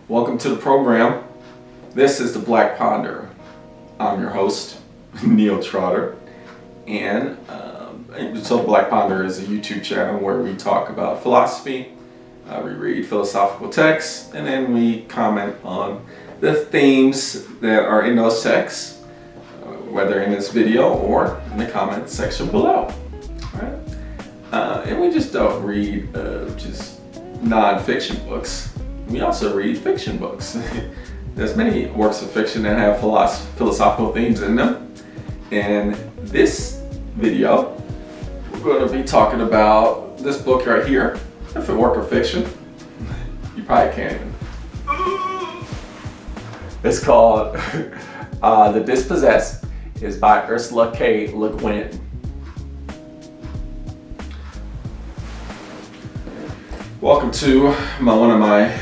Welcome to the program. This is the Black Ponderer. I'm your host, Neil Trotter, and so the Black Ponderer is a YouTube channel where we talk about philosophy, we read philosophical texts, and then we comment on the themes that are in those texts, whether in this video or in the comment section below. Right? And we just don't read just non-fiction books. We also read fiction books. There's many works of fiction that have philosophical themes in them. And this video, we're going to be talking about this book right here. If a work of fiction, you probably can't even. It's called The Dispossessed. It's by Ursula K. Le Guin. Welcome to one of my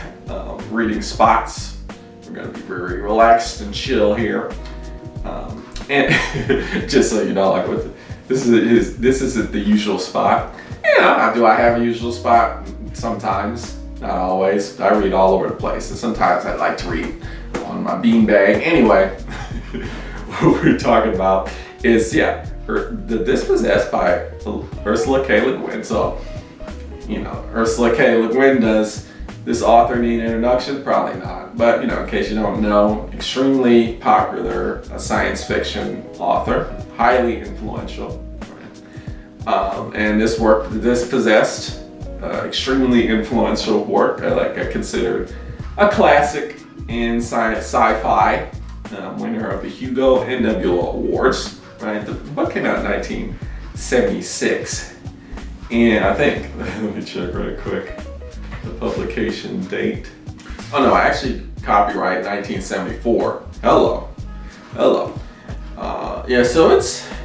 reading spots. We're going to be very relaxed and chill here, and just so you know, like this isn't the usual spot. You know, do I have a usual spot? Sometimes, not always. I read all over the place, and sometimes I like to read on my beanbag. Anyway, what we're talking about is The Dispossessed by Ursula K. Le Guin. So, you know, Ursula K. Le Guin, does this author need an introduction? Probably not. But, you know, in case you don't know, extremely popular science fiction author, highly influential. And this work, The Dispossessed, extremely influential work. I consider a classic in sci-fi, winner of the Hugo and Nebula Awards. Right? The book came out in 1976. And I think, let me check right quick, the publication date. Oh no, actually copyright 1974. Hello. So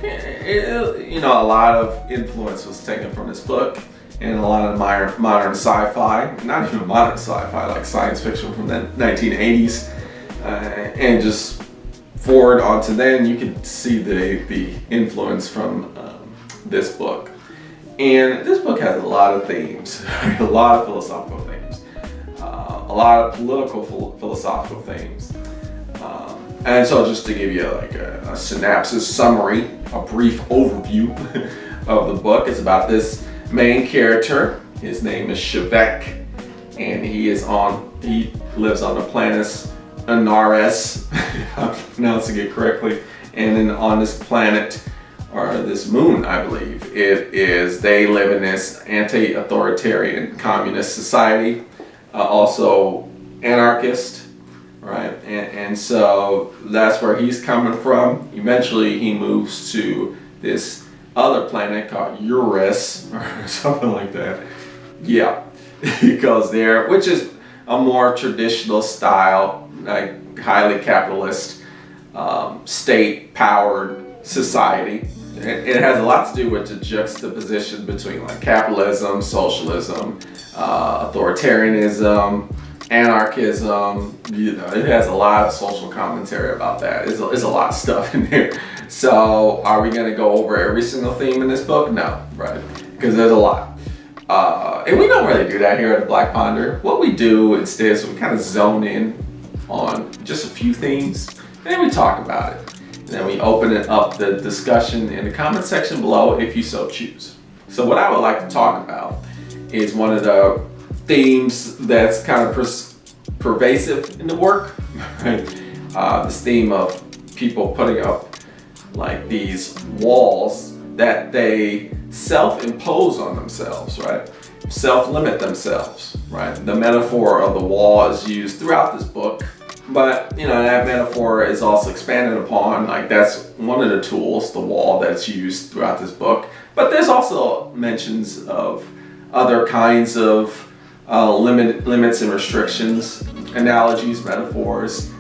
you know, a lot of influence was taken from this book and a lot of modern sci-fi, not even modern sci-fi, like science fiction from the 1980s, and just forward onto then, you can see the influence from this book. And this book has a lot of themes, a lot of philosophical themes, a lot of political philosophical themes. And so just to give you like a synopsis summary, a brief overview of the book, it's about this main character. His name is Shevek, and he lives on the planet Anaris, if I'm pronouncing it correctly. And then on this planet, or this moon, I believe, they live in this anti-authoritarian communist society, also anarchist, right? And so that's where he's coming from. Eventually he moves to this other planet called Uranus, or something like that. Yeah, he goes there, which is a more traditional style, like highly capitalist, state-powered society. It has a lot to do with the juxtaposition between like capitalism, socialism, authoritarianism, anarchism. You know, it has a lot of social commentary about that. There's a lot of stuff in there. So are we going to go over every single theme in this book? No, right? Because there's a lot. And we don't really do that here at the Black Ponderer. What we do instead is we kind of zone in on just a few themes, and then we talk about it. And then we open it up the discussion in the comment section below if you so choose. So what I would like to talk about is one of the themes that's kind of pervasive in the work, right? This theme of people putting up like these walls that they self-impose on themselves, right? Self-limit themselves, right? The metaphor of the wall is used throughout this book. But, you know, that metaphor is also expanded upon, like that's one of the tools, the wall, that's used throughout this book. But there's also mentions of other kinds of limits and restrictions, analogies, metaphors,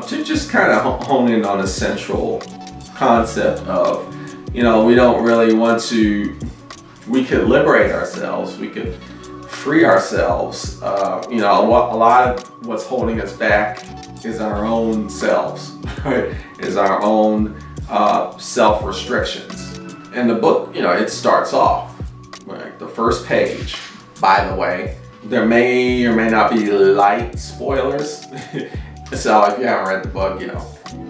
to just kind of hone in on a central concept of, you know, we don't really want to, we could liberate ourselves, we could free ourselves. You know, a lot of what's holding us back is our own selves, right? Is our own self-restrictions. And the book, you know, it starts off, like the first page, by the way, There may or may not be light spoilers. So if you haven't read the book, you know,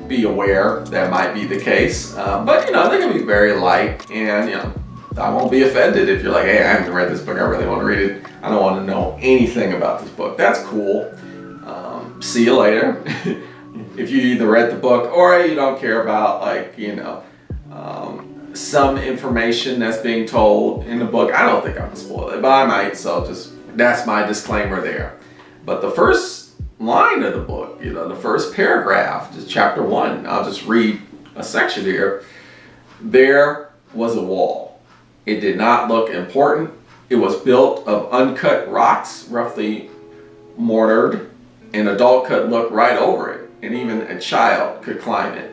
be aware that might be the case. But you know, they're gonna be very light, and you know, I won't be offended if you're like, hey, I haven't read this book, I really want to read it. I don't want to know anything about this book. That's cool. See you later. If you either read the book or you don't care about, like, you know, some information that's being told in the book, I don't think I'm gonna spoil it, but I might, so just, that's my disclaimer there. But the first line of the book, you know, the first paragraph, just chapter 1, I'll just read a section here. There was a wall. It did not look important. It was built of uncut rocks, roughly mortared. An adult could look right over it, and even a child could climb it.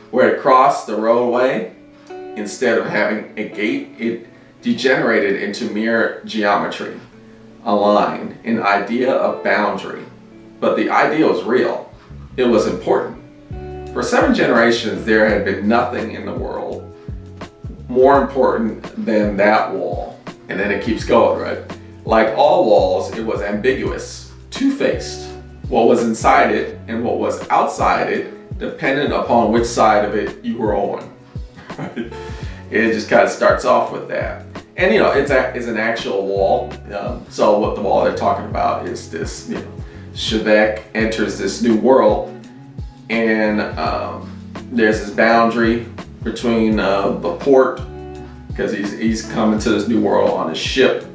Where it crossed the roadway, instead of having a gate, it degenerated into mere geometry, a line, an idea of boundary. But the idea was real. It was important. For 7 generations, there had been nothing in the world more important than that wall. And then it keeps going, right? Like all walls, it was ambiguous, two-faced. What was inside it and what was outside it depended upon which side of it you were on. Right? It just kind of starts off with that. And you know, it's an actual wall. So what the wall they're talking about is this, you know, Shebek enters this new world, and there's this boundary between the port, because he's coming to this new world on a ship.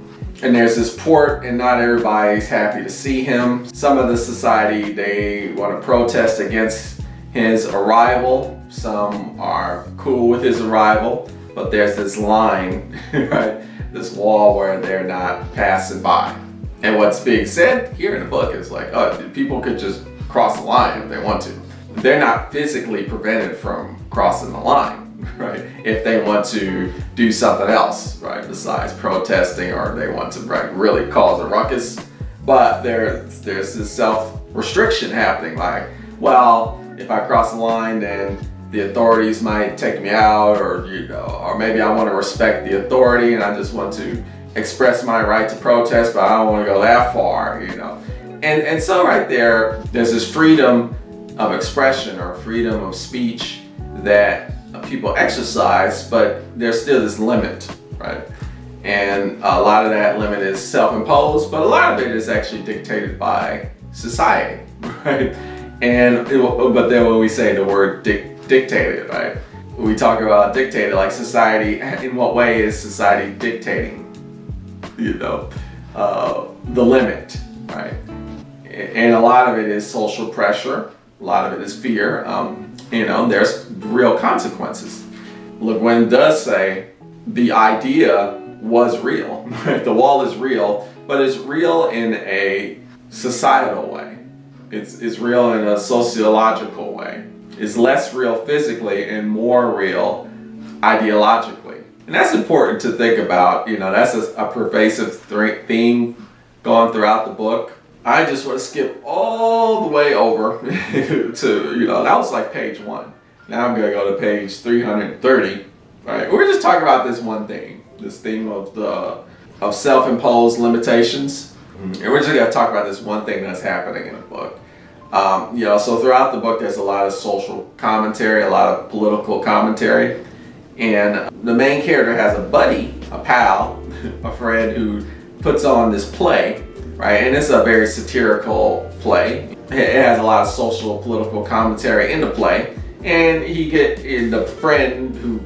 And there's this port, and not everybody's happy to see him. Some of the society, they want to protest against his arrival. Some are cool with his arrival, but there's this line, right? This wall where they're not passing by. And what's being said here in the book is like, oh, people could just cross the line if they want to. They're not physically prevented from crossing the line. Right, if they want to do something else, right, besides protesting, or they want to, right, really cause a ruckus. But there's this self-restriction happening, like, well, if I cross the line, then the authorities might take me out, or you know, or maybe I want to respect the authority and I just want to express my right to protest, but I don't want to go that far, you know. And so right there's this freedom of expression or freedom of speech that people exercise, but there's still this limit, right? And a lot of that limit is self-imposed, but a lot of it is actually dictated by society, right? But then when we say the word dictated, right? We talk about dictated, like society, in what way is society dictating, you know, the limit, right? And a lot of it is social pressure, a lot of it is fear. You know, there's real consequences. Le Guin does say the idea was real. Right? The wall is real, but it's real in a societal way. It's real in a sociological way. It's less real physically and more real ideologically. And that's important to think about. You know, that's a pervasive theme going throughout the book. I just want to skip all the way over to, you know, that was like page 1. Now I'm going to go to page 330. Right? We're just talking about this one thing, this theme of self-imposed limitations. And we're just going to talk about this one thing that's happening in the book. You know, so throughout the book, there's a lot of social commentary, a lot of political commentary. And the main character has a buddy, a pal, a friend who puts on this play. Right, and it's a very satirical play. It has a lot of social, political commentary in the play, and the friend who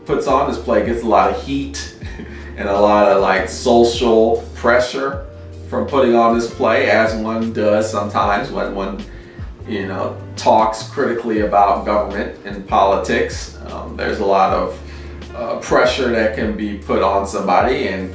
puts on this play gets a lot of heat and a lot of like social pressure from putting on this play, as one does sometimes when one, you know, talks critically about government and politics. There's a lot of pressure that can be put on somebody, and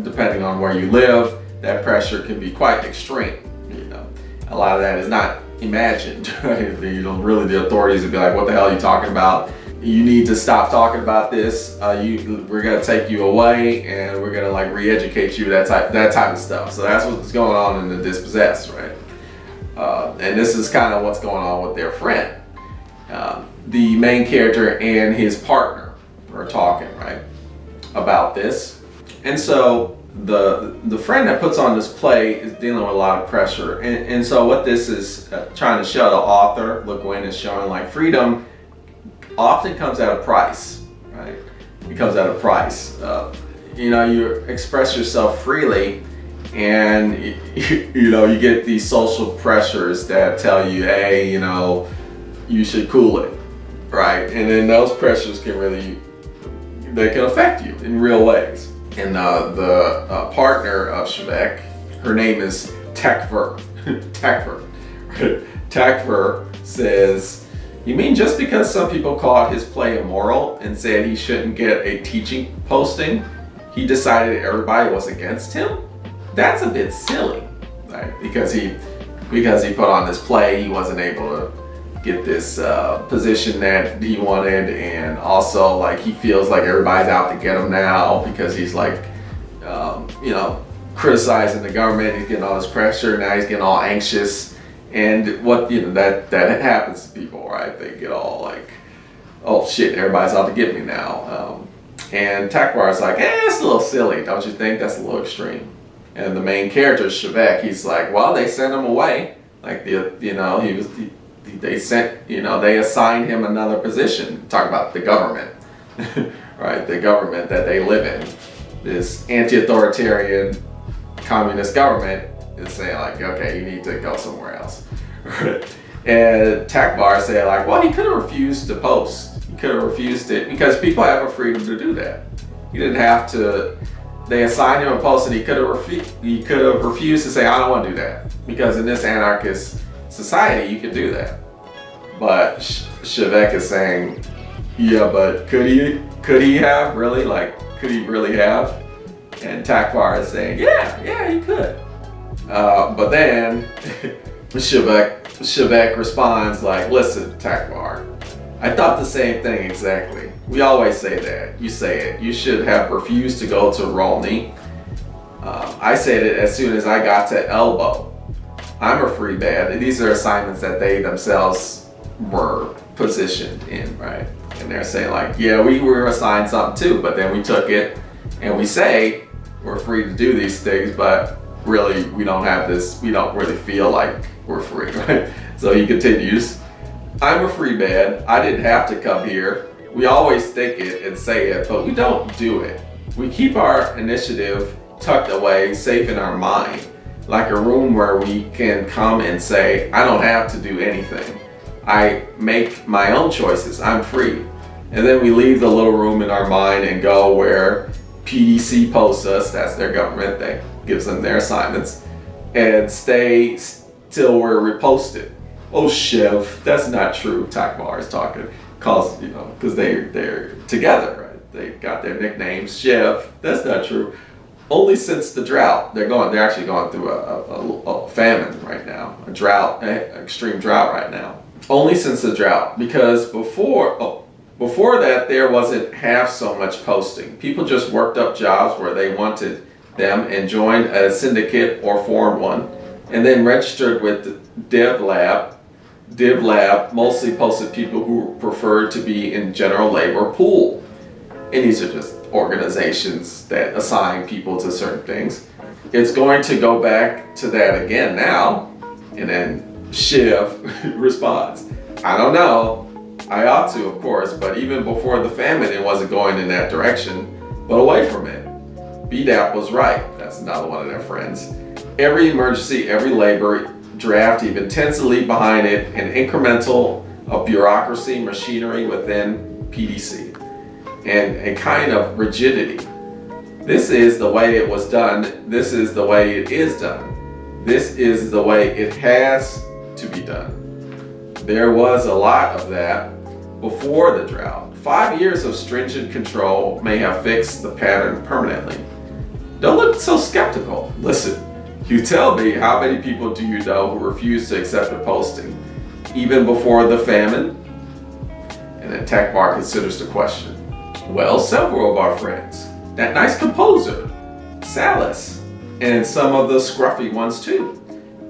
depending on where you live, that pressure can be quite extreme. You know, a lot of that is not imagined. Right? You know, really, the authorities would be like, "What the hell are you talking about? You need to stop talking about this. We're gonna take you away, and we're gonna like re-educate you." That type of stuff. So that's what's going on in the Dispossessed, right? And this is kind of what's going on with their friend. The main character and his partner are talking, right, about this. And so the friend that puts on this play is dealing with a lot of pressure, and so what this is trying to show the author, Guin, is showing like freedom often comes at a price, right? It comes at a price. You express yourself freely, and you get these social pressures that tell you, hey, you should cool it, right? And then those pressures can affect you in real ways. And the partner of Shevek, her name is Tekver. Tekver says, "You mean just because some people called his play immoral and said he shouldn't get a teaching posting, he decided everybody was against him? That's a bit silly, right? Because he put on this play, he wasn't able to get this position that he wanted, and also like he feels like everybody's out to get him now because he's like, criticizing the government. He's getting all this pressure. Now he's getting all anxious, and what that happens to people, right? They get all like, oh shit, everybody's out to get me now. And Takvar's like, it's a little silly, don't you think? That's a little extreme. And the main character, Shevek, he's like, well, they sent him away. Like they assigned him another position. Talk about the government, right? The government that they live in. This anti-authoritarian communist government is saying like, okay, you need to go somewhere else. And Takvar said like, well, he could have refused to post. He could have refused it because people have a freedom to do that. He didn't have to. They assigned him a post, and he could have refused to say, I don't want to do that, because in this anarchist society, you can do that. But Shevek is saying, yeah, but could he have really? Like, could he really have? And Takvar is saying, yeah, he could. But then Shevek responds like, listen, Takvar, I thought the same thing exactly. We always say that. You say it. You should have refused to go to Rolny. I said it as soon as I got to Elbow. I'm a free man. These are assignments that they themselves were positioned in, right? And they're saying like, yeah, we were assigned something too, but then we took it and we say we're free to do these things, but really we don't have this, we don't really feel like we're free, right? So he continues, I'm a free man. I didn't have to come here. We always think it and say it, but we don't do it. We keep our initiative tucked away, safe in our mind, like a room where we can come and say, I don't have to do anything. I make my own choices. I'm free. And then we leave the little room in our mind and go where PDC posts us, that's their government, that gives them their assignments, and stay till we're reposted. Oh, Chev, that's not true. Takvar is talking, because they're together, right? They got their nicknames. Chev, that's not true. Only since the drought, they're actually going through a famine right now, a drought, extreme drought right now. Only since the drought, because before that there wasn't half so much posting. People just worked up jobs where they wanted them and joined a syndicate or formed one, and then registered with the Div Lab mostly posted people who preferred to be in general labor pool. And these are just organizations that assign people to certain things. It's going to go back to that again now. And then Shiv responds, I don't know. I ought to, of course, but even before the famine, it wasn't going in that direction, but away from it. BDAP was right. That's another one of their friends. Every emergency, every labor draft, even tensely behind it, an incremental of bureaucracy, machinery within PDC, and a kind of rigidity. This is the way it was done. This is the way it is done. This is the way it has to be done. There was a lot of that before the drought. 5 years of stringent control may have fixed the pattern permanently. Don't look so skeptical. Listen. You tell me, how many people do you know who refused to accept a posting, even before the famine? And then Takvar considers the question. Well, several of our friends. That nice composer, Salis, and some of the scruffy ones too.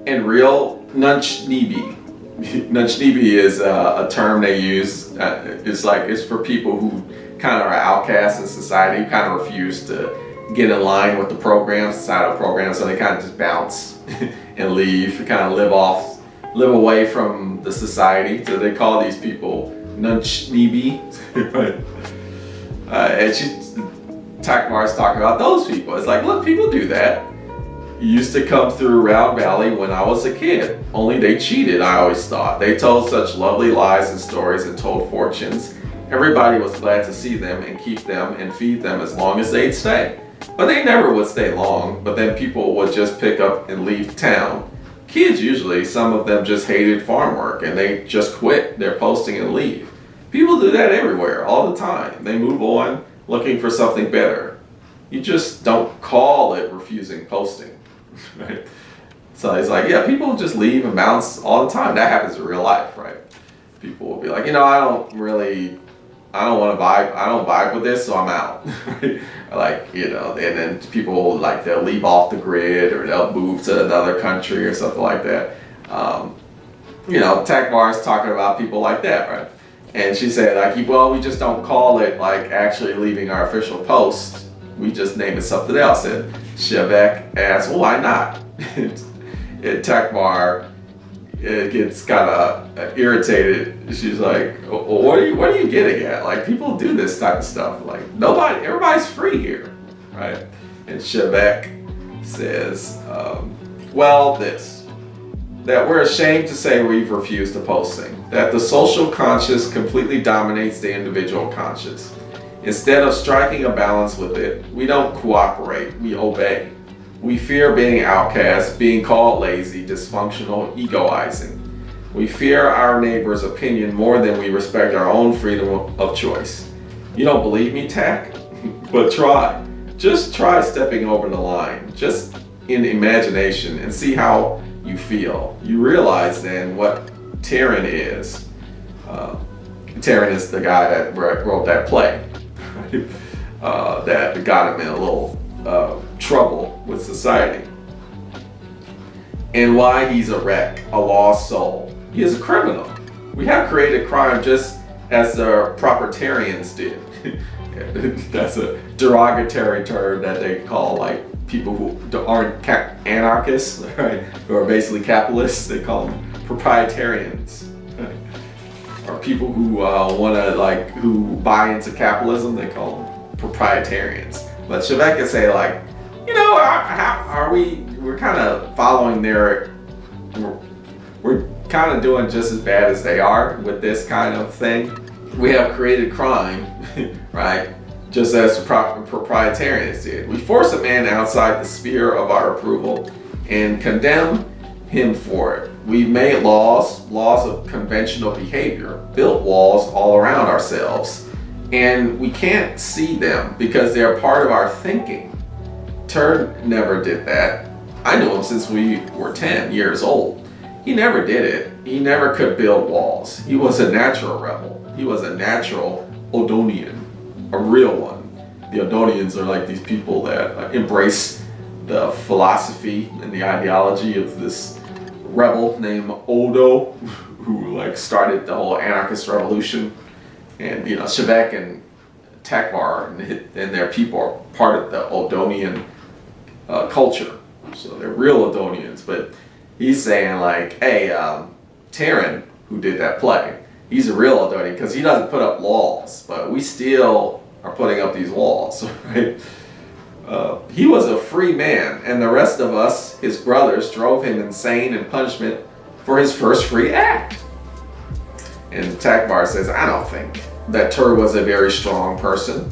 And real Nunchnibi. Nunchnibi is a term they use. It's for people who kind of are outcasts in society, who kind of refuse to get in line with the programs, societal programs, so they kind of just bounce and leave, kind of live away from the society. So they call these people nunchnibi, right? And Takmar's talking about those people. It's like, look, people do that. You used to come through Round Valley when I was a kid. Only they cheated, I always thought. They told such lovely lies and stories and told fortunes. Everybody was glad to see them and keep them and feed them as long as they'd stay. But they never would stay long, but then people would just pick up and leave town. Kids usually, some of them just hated farm work and they just quit their posting and leave. People do that everywhere, all the time. They move on, looking for something better. You just don't call it refusing posting, right? So it's like, yeah, people just leave and bounce all the time. That happens in real life, right? People will be like, I don't want to vibe. I don't vibe with this, so I'm out. Like, and then people, like, they'll leave off the grid or they'll move to another country or something like that. Takmar's talking about people like that, right? And she said, like, well, we just don't call it, like, actually leaving our official post. We just name it something else. And Shevek asked, well, why not? And Takmar gets kind of irritated. She's like, well, what are you getting at? Like, people do this type of stuff. Like, everybody's free here, right? And Shevek says, that we're ashamed to say we've refused to posting, that the social conscious completely dominates the individual conscious. Instead of striking a balance with it, we don't cooperate, we obey. We fear being outcast, being called lazy, dysfunctional, egoizing. We fear our neighbor's opinion more than we respect our own freedom of choice. You don't believe me, Tak? But try. Just try stepping over the line, just in imagination, and see how you feel. You realize then what Tyrann is. Tyrann is the guy that wrote that play that got him in a little trouble with society, and why he's a wreck, a lost soul. He is a criminal. We have created crime just as the proprietarians did. That's a derogatory term that they call, like, people who aren't anarchists, right? Who are basically capitalists. They call them proprietarians, right? Or people who who buy into capitalism, they call them proprietarians. But Shevek can say, like, how are we? We're kind of following we're kind of doing just as bad as they are with this kind of thing. We have created crime, right? Just as proprietarians did. We force a man outside the sphere of our approval and condemn him for it. We've made laws of conventional behavior, built walls all around ourselves, and we can't see them because they're part of our thinking. Turd never did that. I knew him since we were 10 years old. He never did it. He never could build walls. He was a natural rebel. He was a natural Odonian, a real one. The Odonians are like these people that embrace the philosophy and the ideology of this rebel named Odo, who like started the whole anarchist revolution. And Shevek and Takmar and their people are part of the Odonian culture. So they're real Odonians. But he's saying, like, hey, Tyrann, who did that play, he's a real Odonian because he doesn't put up walls, but we still are putting up these walls, right? He was a free man, and the rest of us, his brothers, drove him insane in punishment for his first free act. And Takmar says, I don't think that Tur was a very strong person.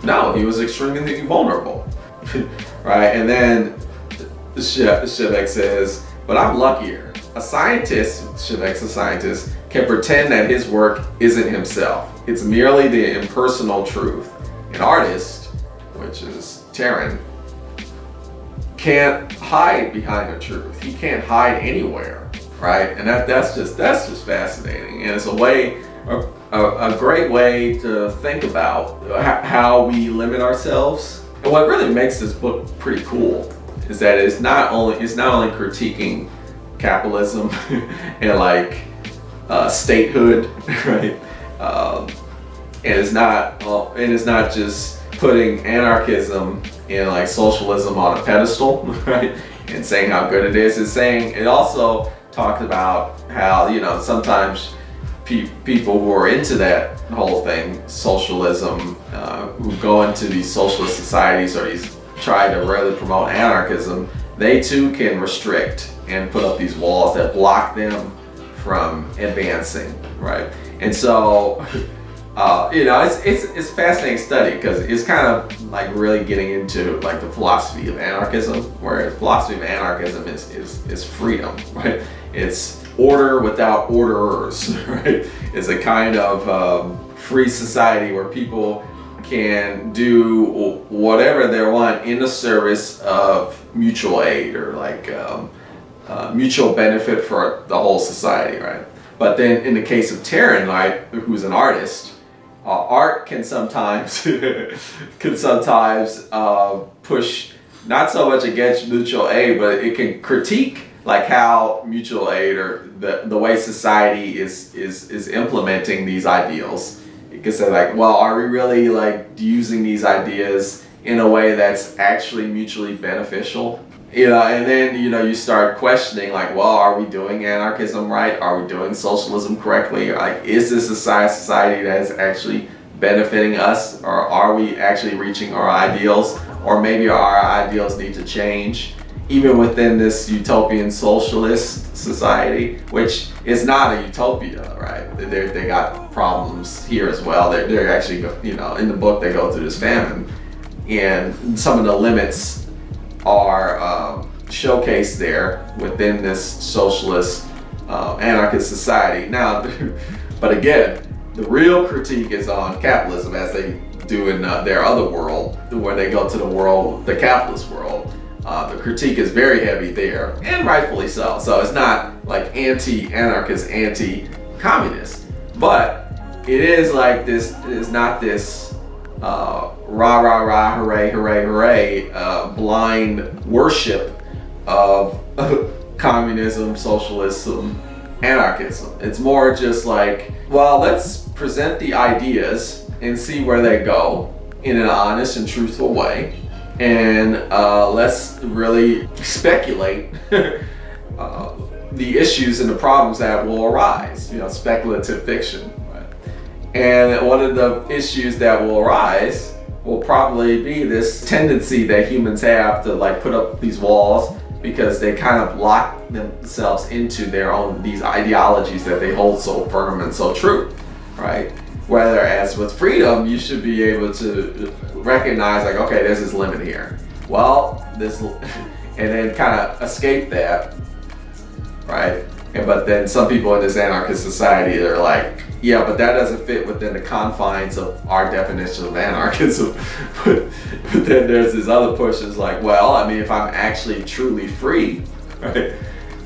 No, he was extremely vulnerable, right? And then Shevek says, but I'm luckier. A scientist, Shevek's a scientist, can pretend that his work isn't himself. It's merely the impersonal truth. An artist, which is Tyrann, can't hide behind the truth. He can't hide anywhere, right? And that's just fascinating. And it's a great way to think about how we limit ourselves. And what really makes this book pretty cool is that it's not only critiquing capitalism and like statehood, right? And it's not just putting anarchism and like socialism on a pedestal, right? And saying how good it is. It's saying, it also talked about how, you know, sometimes people who are into that whole thing, socialism, who go into these socialist societies or these try to really promote anarchism, they too can restrict and put up these walls that block them from advancing, right? And so, you know, it's a fascinating study because it's kind of like really getting into like the philosophy of anarchism, where the philosophy of anarchism is freedom, right? It's order without orderers, right? It's a kind of free society where people can do whatever they want in the service of mutual aid or like mutual benefit for the whole society, right? But then in the case of Taryn, right, who's an artist, art can sometimes push not so much against mutual aid, but it can critique like how mutual aid or the way society is implementing these ideals. You can say like, well, are we really like using these ideas in a way that's actually mutually beneficial? You know, and then, you know, you start questioning like, well, are we doing anarchism right? Are we doing socialism correctly? Like, is this a society that is actually benefiting us, or are we actually reaching our ideals? Or maybe our ideals need to change even within this utopian socialist society, which is not a utopia, right? They got problems here as well. They're actually, you know, in the book they go through this famine, and some of the limits are showcased there within this socialist anarchist society. Now, but again, the real critique is on capitalism, as they do in their other world, where they go to the world, the capitalist world. The critique is very heavy there, and rightfully so. So it's not like anti-anarchist, anti-communist, but it is like this. It is not this rah rah rah, hooray hooray hooray, blind worship of communism, socialism, anarchism. It's more just like, well, let's present the ideas and see where they go in an honest and truthful way. And let's really speculate the issues and the problems that will arise, you know, speculative fiction. Right? And one of the issues that will arise will probably be this tendency that humans have to like put up these walls because they kind of lock themselves into their own, these ideologies that they hold so firm and so true, right? Whereas with freedom, you should be able to recognize like, okay, there's this limit here. Well, and then kind of escape that, right? But then some people in this anarchist society are like, yeah, but that doesn't fit within the confines of our definition of anarchism. but then there's this other push is like, well, I mean, if I'm actually truly free, right,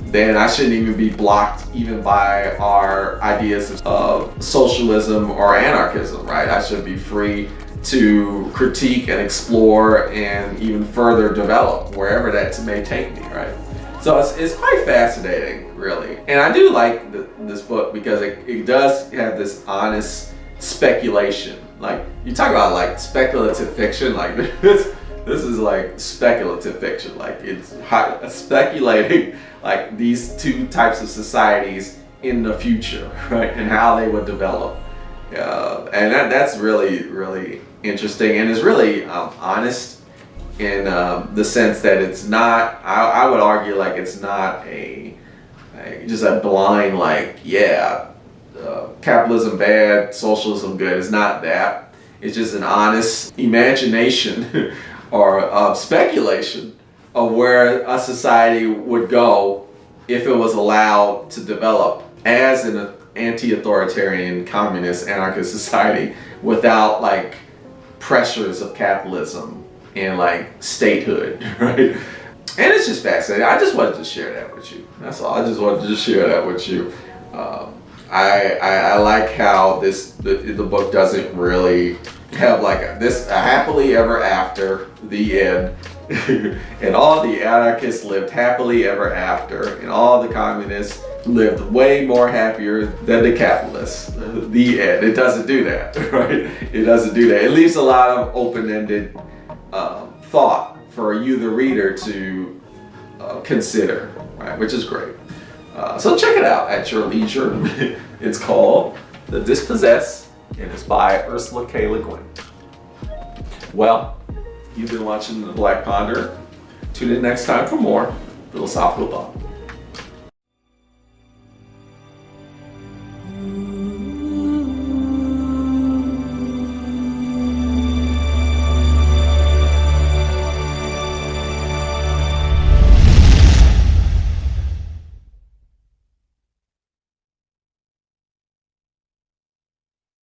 then I shouldn't even be blocked even by our ideas of socialism or anarchism, right? I should be free to critique and explore and even further develop wherever that may take me, right? So it's quite fascinating, really. And I do like this book because it does have this honest speculation. Like, you talk about like speculative fiction, like this is like speculative fiction. Like, it's speculating like these two types of societies in the future, right? And how they would develop. And that's really, really interesting, and it's really honest in the sense that it's not, I would argue like it's not just a blind like, yeah, capitalism bad, socialism good. It's not that. It's just an honest imagination or speculation of where a society would go if it was allowed to develop as an anti-authoritarian, communist, anarchist society without like pressures of capitalism and like statehood, right? And it's just fascinating. I just wanted to share that with you. That's all. I just wanted to share that with you. I like how the book doesn't really have like a happily ever after, the end. And all the anarchists lived happily ever after, and all the communists lived way more happier than the capitalists. The end. It doesn't do that, right? It doesn't do that. It leaves a lot of open-ended thought for you, the reader, to consider, right? Which is great. So check it out at your leisure. It's called The Dispossessed, and it's by Ursula K. Le Guin. Well, you've been watching The Black Ponderer. Tune in next time for more philosophical thought.